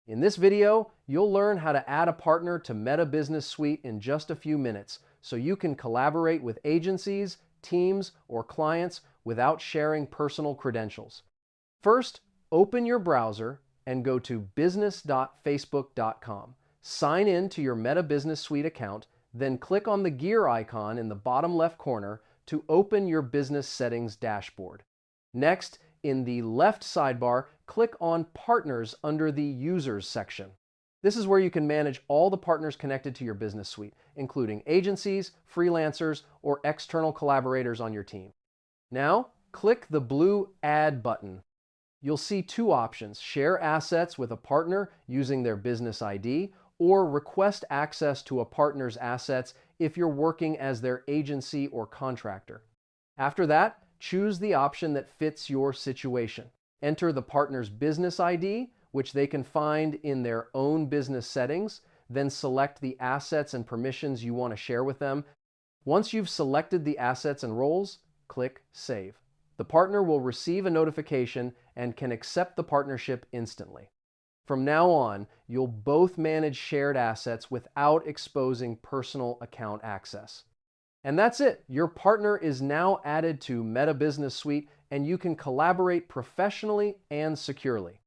In this video, you'll learn how to add a partner to Meta Business Suite in just a few minutes so you can collaborate with agencies, teams, or clients without sharing personal credentials. First, open your browser and go to business.facebook.com. Sign in to your Meta Business Suite account, then click on the gear icon in the bottom left corner to open your business settings dashboard. Next, in the left sidebar, click on Partners under the Users section. This is where you can manage all the partners connected to your business suite, including agencies, freelancers, or external collaborators on your team. Now, click the blue Add button. You'll see two options: share assets with a partner using their business ID, or request access to a partner's assets if you're working as their agency or contractor. After that, choose the option that fits your situation. Enter the partner's business ID, which they can find in their own business settings, then select the assets and permissions you want to share with them. Once you've selected the assets and roles, click Save. The partner will receive a notification and can accept the partnership instantly. From now on, you'll both manage shared assets without exposing personal account access. And that's it. Your partner is now added to Meta Business Suite, and you can collaborate professionally and securely.